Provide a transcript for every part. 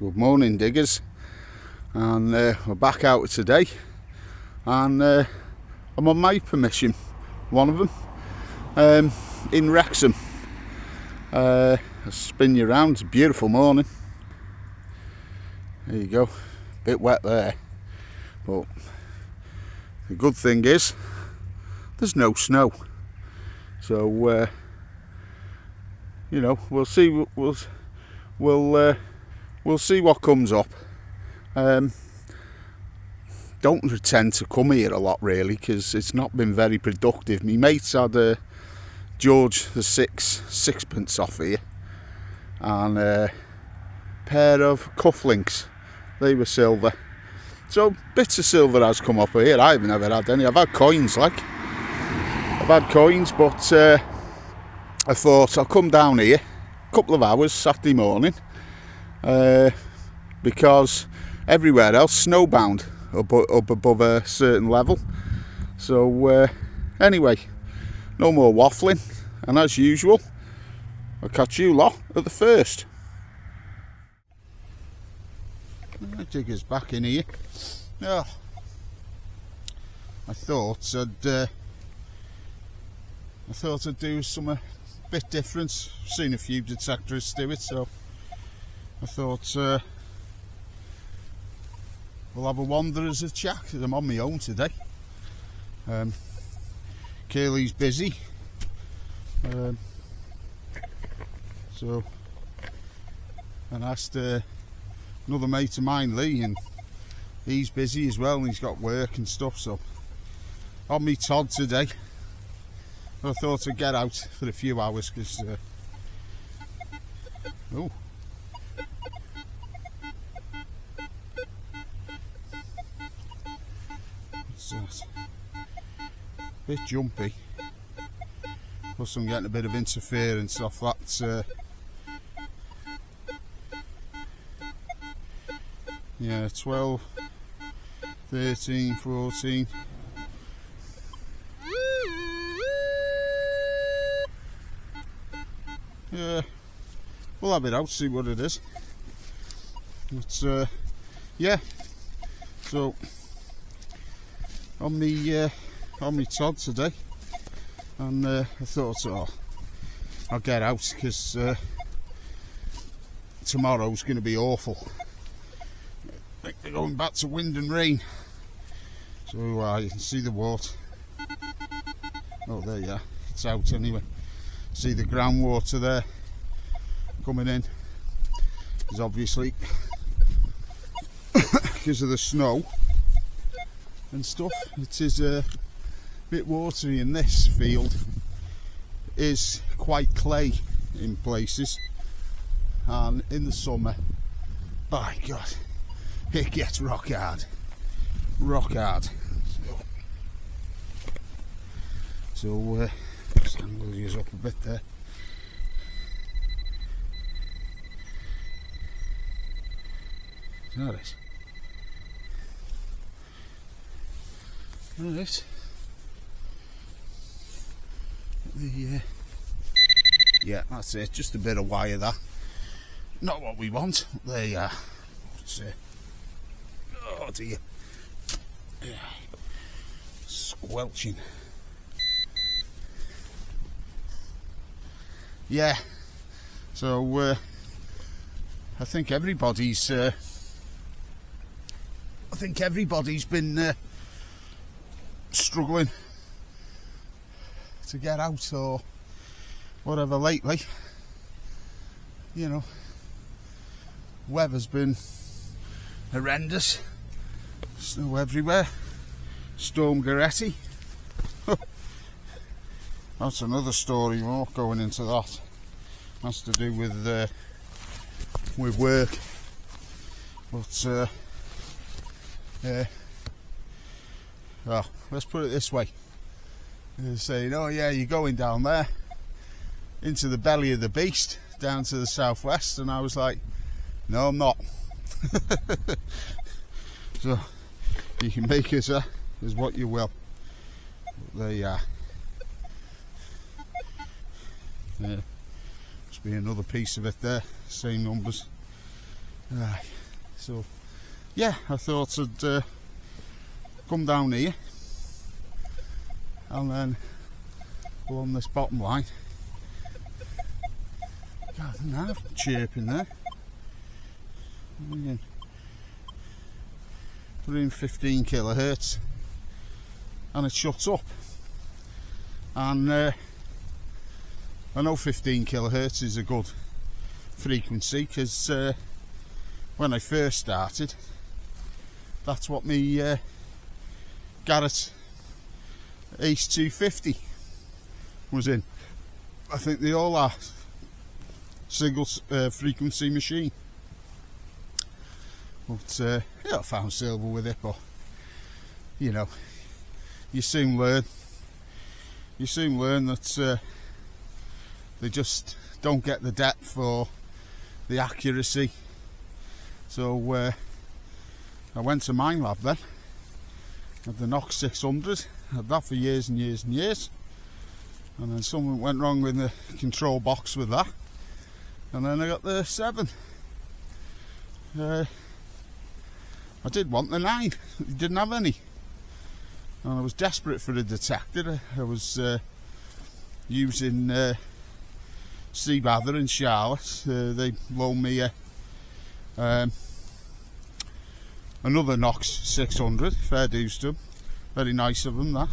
Good morning, diggers, and we're back out today, and I'm on my permission, one of them, in Wrexham. I'll spin you around. It's a beautiful morning. There you go, bit wet there, but the good thing is there's no snow, so you know, we'll see. We'll see what comes up. Don't tend to come here a lot really, because it's not been very productive. My mates had a George the sixpence off here, and a pair of cufflinks. They were silver, so bits of silver has come up here. I've never had any. I've had coins, but I thought I'll come down here a couple of hours Saturday morning, because everywhere else snowbound up above a certain level. So anyway, no more waffling, and as usual I'll catch you lot at the first. Digger's back in here. Oh, I thought I'd do something a bit different. Seen a few detectorists do it, so I thought we'll have a wander as a chat, because I'm on my own today. Kaylee's busy, so and I asked another mate of mine, Lee, and he's busy as well, and he's got work and stuff, so on me Todd today. I thought I'd get out for a few hours, because oh, what's that? Bit jumpy, plus I'm getting a bit of interference off that yeah, 12, 13, 14. Yeah, we'll have it out, see what it is. But yeah, so on me Todd today, and I thought, oh, I'll get out, because tomorrow's going to be awful. I think they're going back to wind and rain, so you can see the water. Oh, there you are, it's out anyway. See the groundwater there coming in, because obviously because of the snow and stuff, it is a bit watery, and this field is quite clay in places, and in the summer, by God, it gets rock hard. So just angle these up a bit there. That is. Alright. Yeah, that's it. Just a bit of wire there. Not what we want. There you are. Oh dear. Yeah. Squelching. Yeah. So I think everybody's been struggling to get out or whatever lately. You know, weather's been horrendous. Snow everywhere. Storm Goretti. That's another story. We're not going into that. Has to do with work. But well, let's put it this way. They're saying, oh yeah, you're going down there into the belly of the beast, down to the southwest, and I was like, no, I'm not. So you can make it as what you will. But there you are. Yeah, must be another piece of it there, same numbers. Right, so yeah, I thought I'd come down here and then go on this bottom line. God, I don't know, chirping there. Put in 15 kilohertz and it shuts up. And I know 15 kilohertz is a good frequency because when I first started, that's what me Garrett Ace 250 was in. I think they all are single frequency machine. But yeah, I found silver with it, but you know, you soon learn. You soon learn that they just don't get the depth or the accuracy. So I went to Mine Lab then. Had the Nox 600. Had that for years and years and years. And then something went wrong with the control box with that. And then I got the 7. I did want the 9, it didn't have any. And I was desperate for a detector. I was using Seabather in Charlotte. They loaned me another Nox 600, fair dues to them. Very nice of them, that.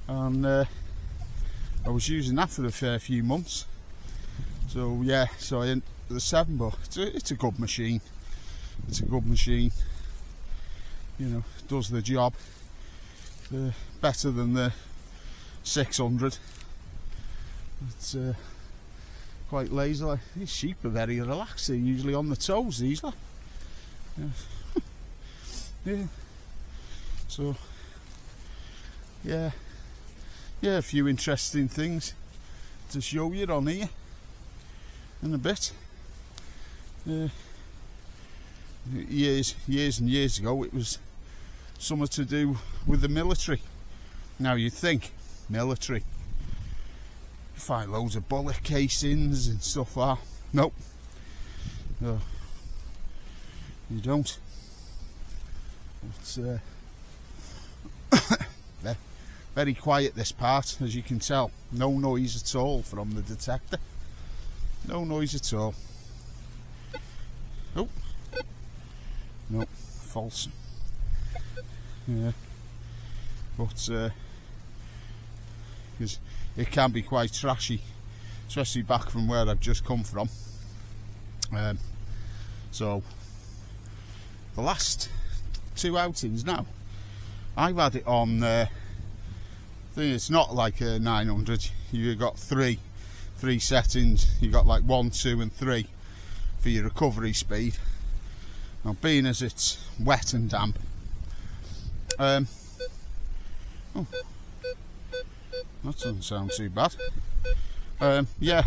And I was using that for a fair few months. So yeah, so I ended the 7, but it's a good machine. It's a good machine. You know, does the job better than the 600. It's quite lazy. These sheep are very relaxed. They're usually on the toes, these lot. Yeah. Yeah. So yeah, a few interesting things to show you on here in a bit. Years and years ago, it was something to do with the military. Now you'd think military, you find loads of bullet casings and stuff like that. Nope, no, you don't. It's very quiet, this part, as you can tell. No noise at all from the detector. No noise at all. Oh, no, false. Yeah, but because it can be quite trashy, especially back from where I've just come from. So the last 2 outings now, I've had it on. It's not like a 900. You've got three settings. You've got like 1, 2, and 3 for your recovery speed. Now, being as it's wet and damp. Oh, that doesn't sound too bad. Yeah,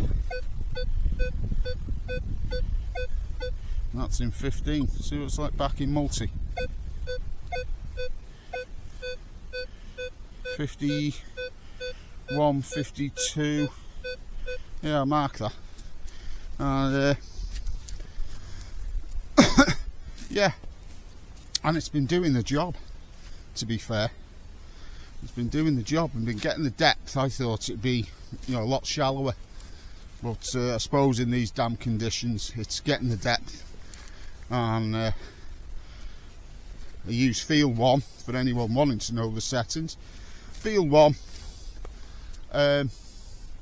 that's in 15. See what it's like back in multi. 51, 52. Yeah, I'll mark that. And yeah, and it's been doing the job, to be fair. It's been doing the job and been getting the depth. I thought it'd be, you know, a lot shallower, but I suppose in these damp conditions it's getting the depth. And I use field 1 for anyone wanting to know the settings. Field 1,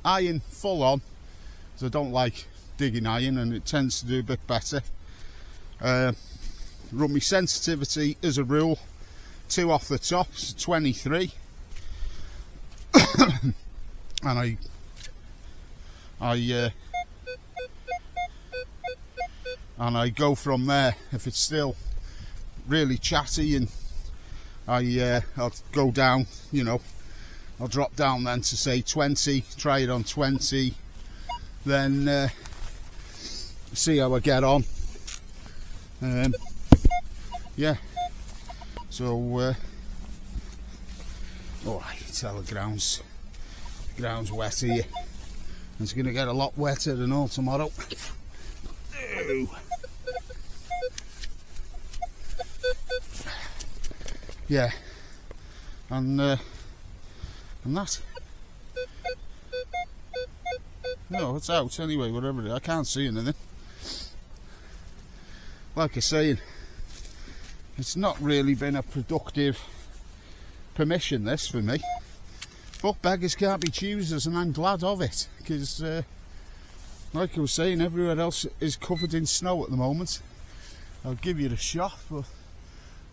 iron full on, so I don't like digging iron, and it tends to do a bit better. Run my sensitivity as a rule 2 off the top, so 23. And I go from there. If it's still really chatty, and I'll go down, you know, I'll drop down then to say 20, try it on 20, then see how I get on. Yeah, so oh, I can tell the ground's wet here. It's going to get a lot wetter than all tomorrow. Oh. yeah, and that. No, it's out anyway, whatever it is. I can't see anything. Like I say, it's not really been a productive permission, this, for me. But beggars can't be choosers, and I'm glad of it, because like I was saying, everywhere else is covered in snow at the moment. I'll give you a shot, but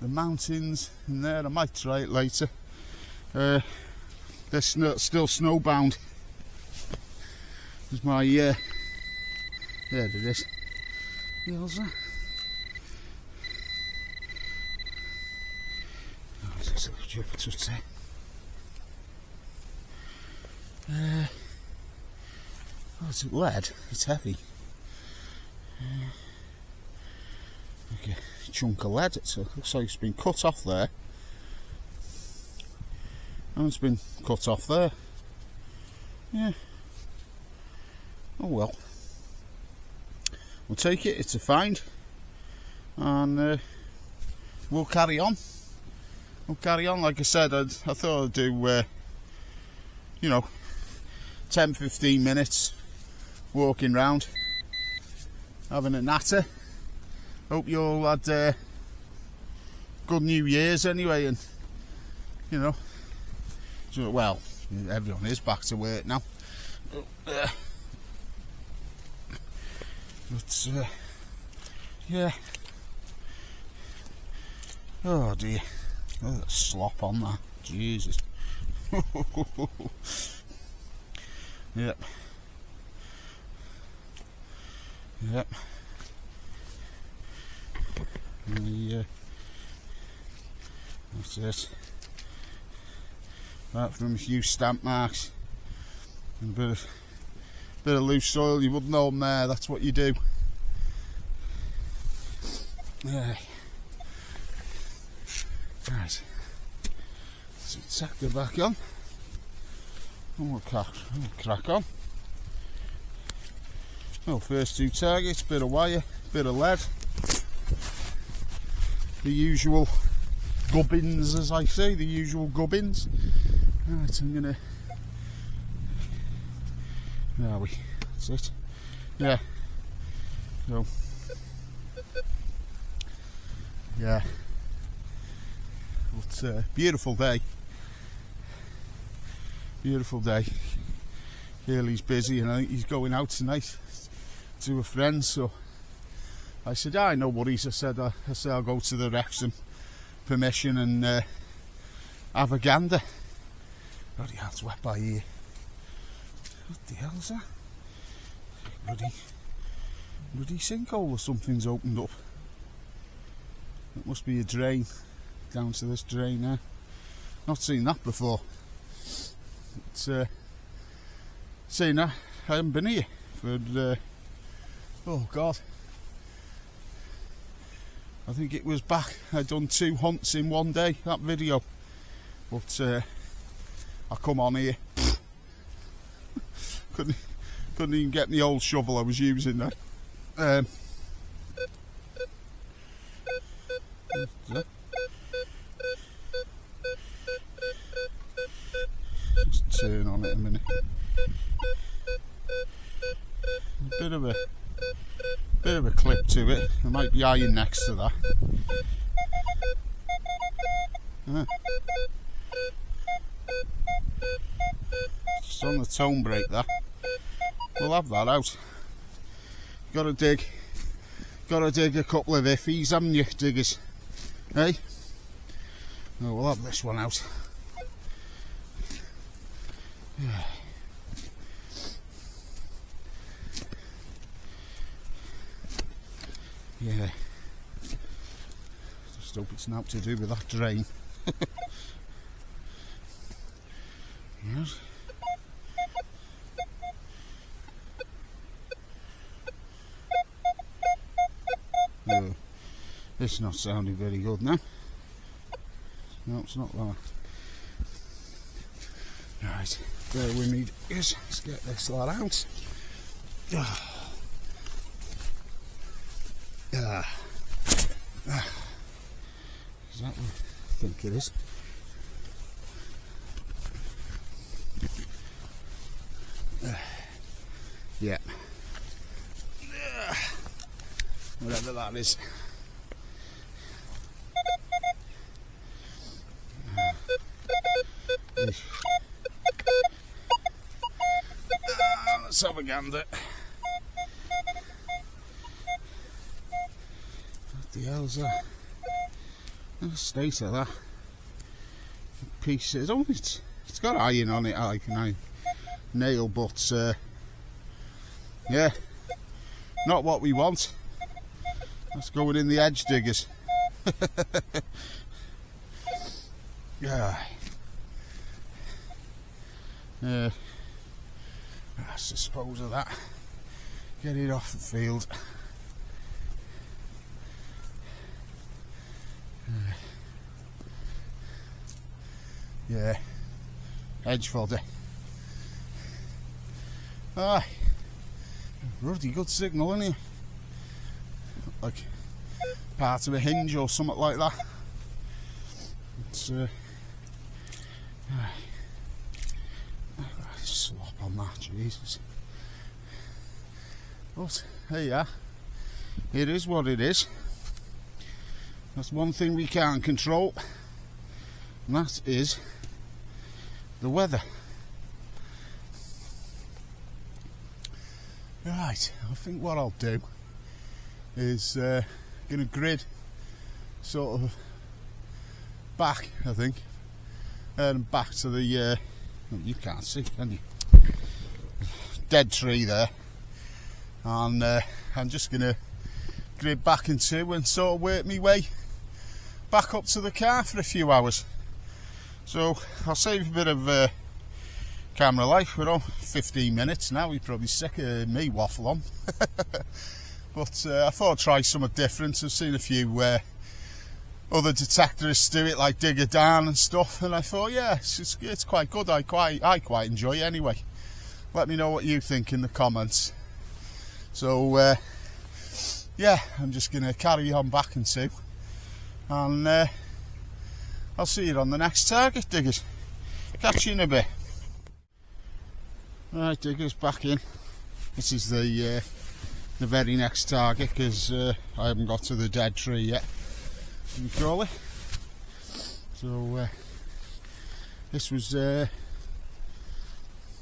the mountains in there, I might try it later. They're still snowbound. There's my, there it is. There's a little drip of touch there. Oh, it's lead, it's heavy. Okay, chunk of lead, it looks like it's been cut off there. And it's been cut off there. Yeah. Oh well. We'll take it, it's a find. And we'll carry on. We'll carry on. Like I said, I thought I'd do, you know, 10-15 minutes walking round, having a natter. Hope you all had good New Year's anyway, and you know, so, well, everyone is back to work now. But yeah. Oh dear. Oh, that slop on that. Jesus. Yep. Yep. That's it. Apart from a few stamp marks and a bit of loose soil, you wouldn't know them there. That's what you do. Yeah. Right. Let's tack it back on. And we'll crack on. Well, first two targets, bit of wire, bit of lead. The usual gubbins, as I say, the usual gubbins. Right, I'm gonna. Where are we? That's it. Yeah. So. Yeah. But beautiful day. Beautiful day. Haley's busy, and I think he's going out tonight to a friend. So I said, "I know worries." I said, "I'll go to the Wrexham permission and have a gander." Bloody hell, it's wet by here. What the hell is that? Bloody sinkhole or something's opened up. It must be a drain down to this drain there. Not seen that before. It's saying that I haven't been here for oh god, I think it was back. I'd done 2 hunts in one day, that video, but I come on here, couldn't even get the old shovel I was using there. Just turn on it a minute. A bit of a clip to it. There might be iron next to that. Just on the tone brake that. We'll have that out. Gotta dig a couple of iffies, haven't you, diggers? Hey? No, we'll have this one out. Yeah. Just hope it's not to do with that drain. Yes. No, this is not sounding very good now. No, it's not that. Right, bear with me. Let's get this lot out. Is that think it is. Yeah. Whatever that is. Let's have a gander. What the hell's that? The state of that piece is only it's got iron on it, like a nail, but yeah, not what we want. That's going in the edge diggers. Yeah. I suppose of that. Get it off the field. Yeah, edge fodder. Aye, bloody good signal, isn't it? Like part of a hinge or something like that. It's slop on that, Jesus. But hey, yeah, it is what it is. That's one thing we can't control, and that is the weather. Right, I think what I'll do is gonna grid sort of back, I think, and back to the well, you can't see, can you? Dead tree there, and I'm just gonna grid back into and sort of work my way back up to the car for a few hours. So I'll save a bit of camera life. We're on 15 minutes now. You're probably sick of me waffle on. But I thought I'd try something different. I've seen a few other detectorists do it, like digger down and stuff, and I thought, yeah, it's quite good. I quite enjoy it anyway. Let me know what you think in the comments. So yeah, I'm just going to carry on back into, and I'll see you on the next target, diggers. Catch you in a bit. Right, diggers, back in. This is the very next target, because I haven't got to the dead tree yet. You call it. So this was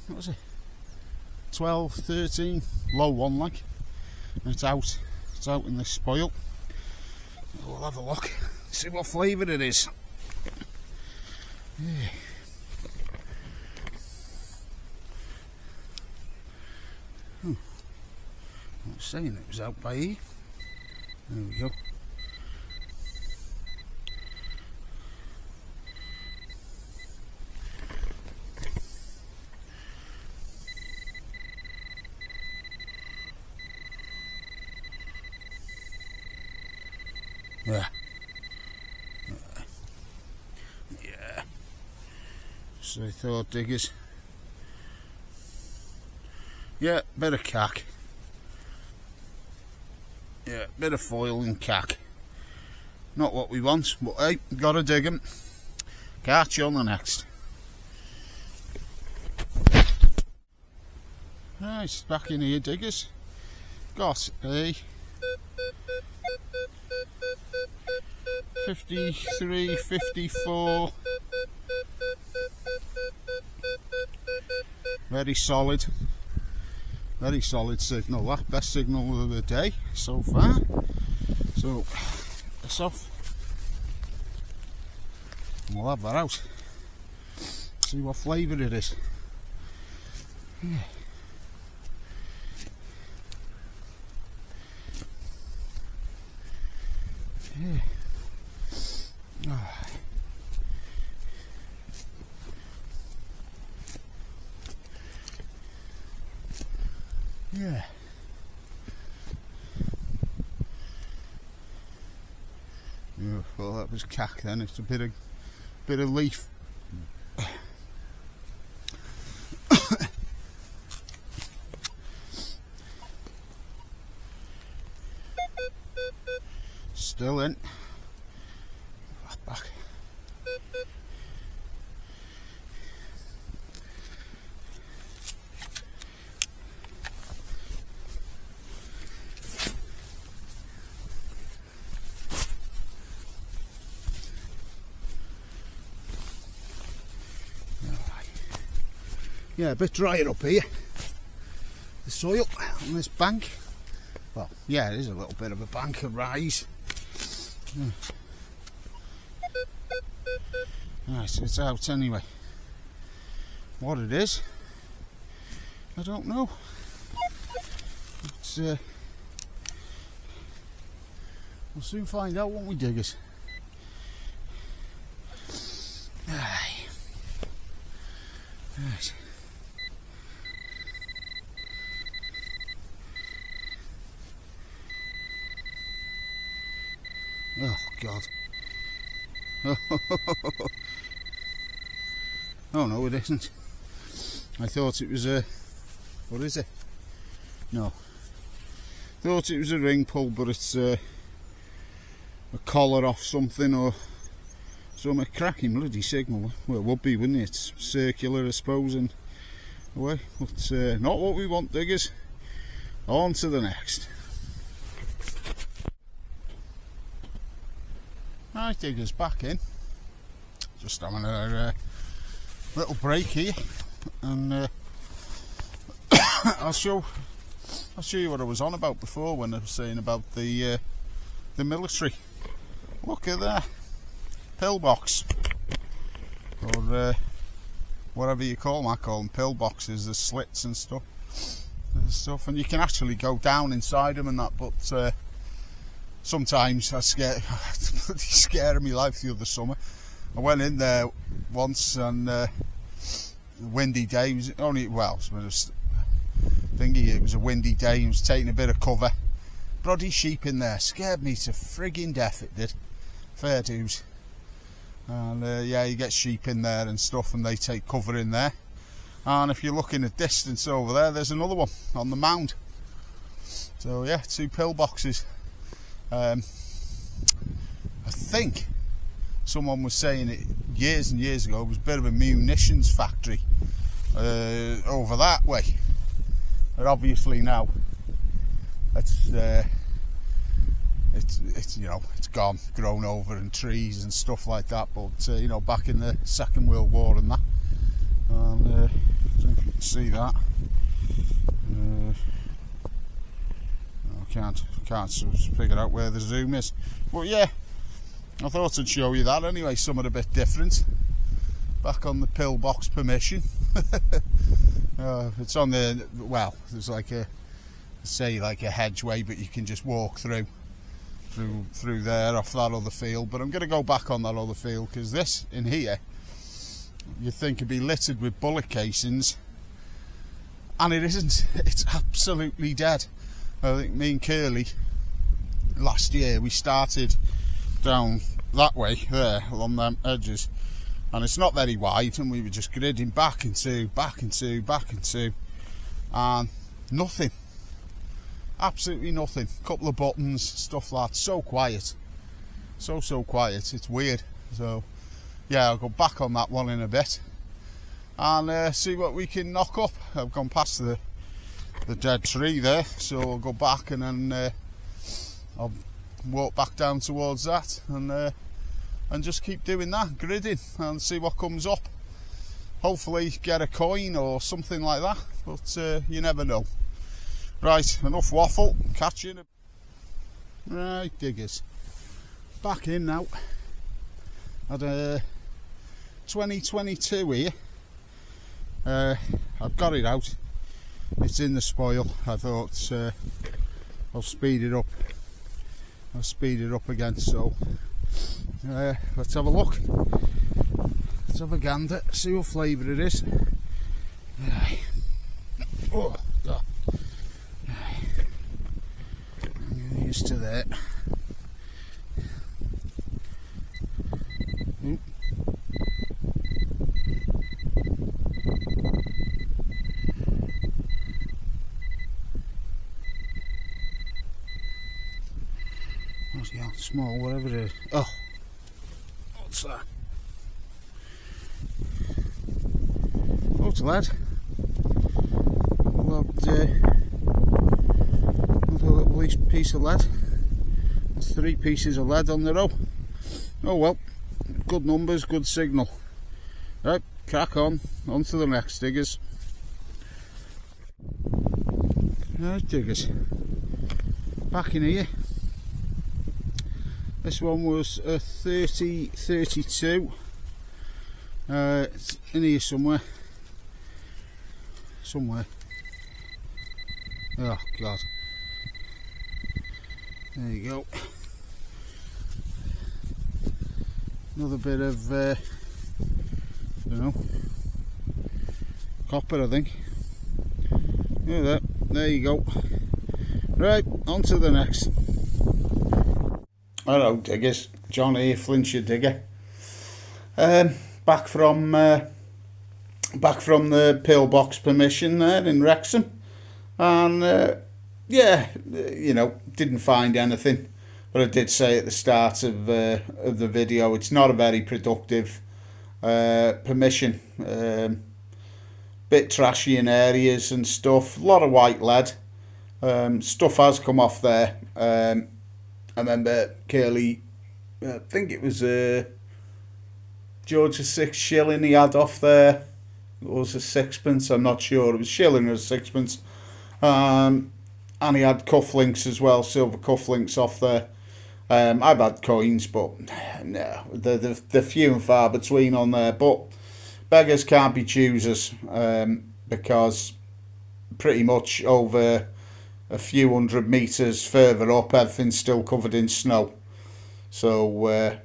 what was it? 12, 13, low one, like. And it's out in the spoil. We'll have a look, see what flavour it is. Yeah. I was saying it was out by here. There we go. Yeah. Yeah. So I thought, diggers. Yeah, bit of cack. Yeah, bit of foil and cack. Not what we want, but hey, gotta dig 'em. Catch you on the next. Right, back in here, diggers. Got a 53, 54. Very solid signal. That best signal of the day so far. So that's off. And we'll have that out. See what flavour it is. Yeah. Yeah. Oh. Yeah. Yeah, well, that was cack then. It's a bit of leaf. Still in. Back. yeah, a bit drier up here. The soil on this bank. Well, yeah, it is a little bit of a bank, a rise. Yeah. Right, so it's out anyway. What it is, I don't know. It's, we'll soon find out, won't we, diggers? Aye. Right. Oh God. Oh no, it isn't. I thought it was a... what is it? No. Thought it was a ring pull, but it's a collar off something or some cracking bloody signal. Well, it would be, wouldn't it? It's circular, I suppose, and away. But not what we want, diggers. On to the next. Right, diggers, back in. Just having a little break here, and I'll show you what I was on about before when I was saying about the military. Look at that pillbox, or whatever you call them. I call them pillboxes. There's slits and stuff, and you can actually go down inside them and that. But sometimes I scared me life the other summer. I went in there once, and windy day. It was only, well, it was a windy day. He was taking a bit of cover. Bloody sheep in there scared me to frigging death. It did. Fair dues. And yeah, you get sheep in there and stuff, and they take cover in there. And if you look in the distance over there, there's another one on the mound. So yeah, 2 pillboxes. I think someone was saying it years and years ago. It was a bit of a munitions factory over that way. But obviously now it's you know, it's gone, grown over, and trees and stuff like that. But you know, back in the Second World War and that, and I don't know if you can see that. Can't sort of figure out where the zoom is, but yeah, I thought I'd show you that anyway. Something a bit different. Back on the pillbox permission. It's on the, well, there's like a, say, like a hedgeway, but you can just walk through there off that other field. But I'm going to go back on that other field, because this in here, you'd think it'd be littered with bullet casings, and it isn't. It's absolutely dead. I think me and Curly last year, we started down that way there along them edges, and it's not very wide, and we were just gridding back and two, and nothing, absolutely nothing. Couple of buttons, stuff like that. So quiet, so quiet. It's weird. So yeah, I'll go back on that one in a bit and see what we can knock up. I've gone past the dead tree there, so I'll go back, and then I'll walk back down towards that, and just keep doing that, gridding, and see what comes up. Hopefully get a coin or something like that, but you never know. Right, enough waffle. Catch you in a... Right, diggers, back in now. Had a 2022 here. I've got it out. It's in the spoil. I thought I'll speed it up. I'll speed it up again. So let's have a look. Let's have a gander. See what flavour it is. Oh, I'm used to that. Yeah, small, whatever it is. Oh, what's that? Oh, it's lead. Another little piece of lead. That's 3 pieces of lead on the row. Oh well, good numbers, good signal. Right, crack on to the next, diggers. Right, diggers, back in here. This one was a 30-32. It's in here somewhere. Oh God, there you go. Another bit of I don't know, copper, I think. Yeah, there you go. Right, on to the next. Hello diggers, John here, Flintshire digger. Back from the pillbox permission there in Wrexham, and yeah, you know, didn't find anything, but I did say at the start of the video, it's not a very productive permission. Bit trashy in areas and stuff. A lot of white lead. Stuff has come off there. I remember Curly, I think it was George a 6 shilling he had off there. It was a sixpence, I'm not sure. It was shilling or a sixpence. And he had cufflinks as well, silver cufflinks off there. I've had coins, but no, they're few and far between on there. But beggars can't be choosers, because pretty much over a few 100 metres further up, everything's still covered in snow. So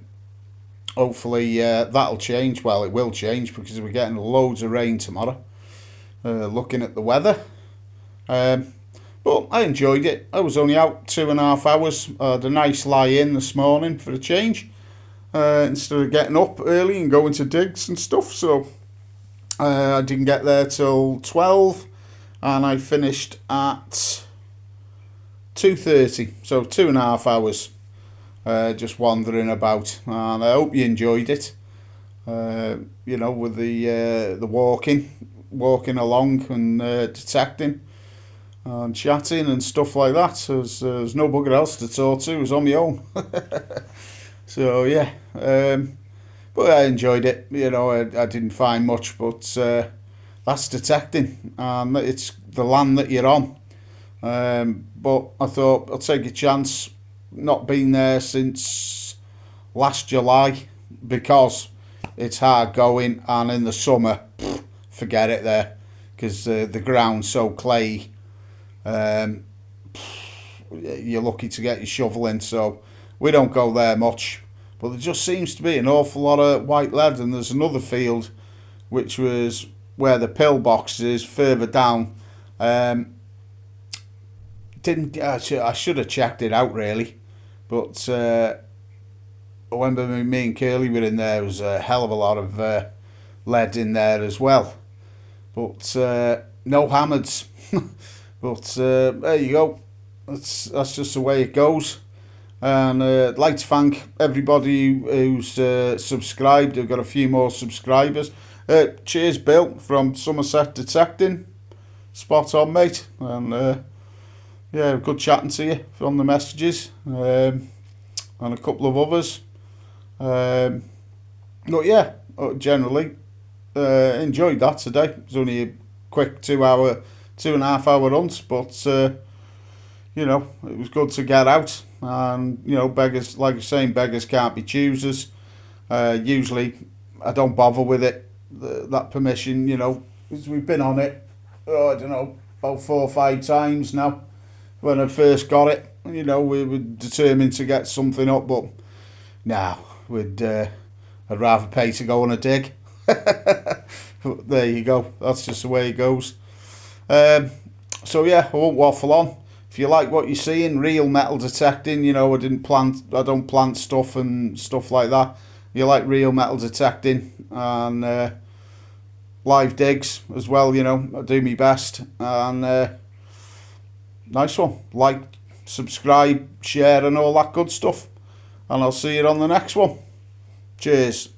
hopefully that'll change. Well, it will change because we're getting loads of rain tomorrow, looking at the weather. But I enjoyed it. I was only out 2.5 hours. I had a nice lie in this morning for a change, instead of getting up early and going to digs and stuff. So I didn't get there till 12, and I finished at 2:30. So 2.5 hours, just wandering about, and I hope you enjoyed it. You know, with the walking along and detecting and chatting and stuff like that. There's no bugger else to talk to. It was on my own. So yeah, but I enjoyed it. You know, I didn't find much, but that's detecting, and it's the land that you're on. But I thought I'll take a chance. Not been there since last July because it's hard going, and in the summer, forget it there, because the ground's so clayey. You're lucky to get your shovel in, so we don't go there much. But there just seems to be an awful lot of white lead, and there's another field which was where the pillbox is further down. I should have checked it out really, but when me and Curly were in there was a hell of a lot of lead in there as well, but no hammers. But there you go, that's just the way it goes. And I'd like to thank everybody who's subscribed. I've got a few more subscribers. Cheers Bill from Somerset Detecting, spot on mate. And yeah, good chatting to you from the messages, and a couple of others. But yeah, generally enjoyed that today. It was only a quick 2.5 hour hunt, but you know, it was good to get out. And you know, beggars, like you're saying, beggars can't be choosers. Usually I don't bother with it, that permission, you know, because we've been on it, I don't know, about 4 or 5 times now. When I first got it, you know, we were determined to get something up, but now I'd rather pay to go on a dig. But there you go, that's just the way it goes. So yeah, I won't waffle on. If you like what you're seeing, real metal detecting, you know, I don't plant stuff and stuff like that. You like real metal detecting and live digs as well, you know, I do my best. And nice one. Like, subscribe, share and all that good stuff. And I'll see you on the next one. Cheers.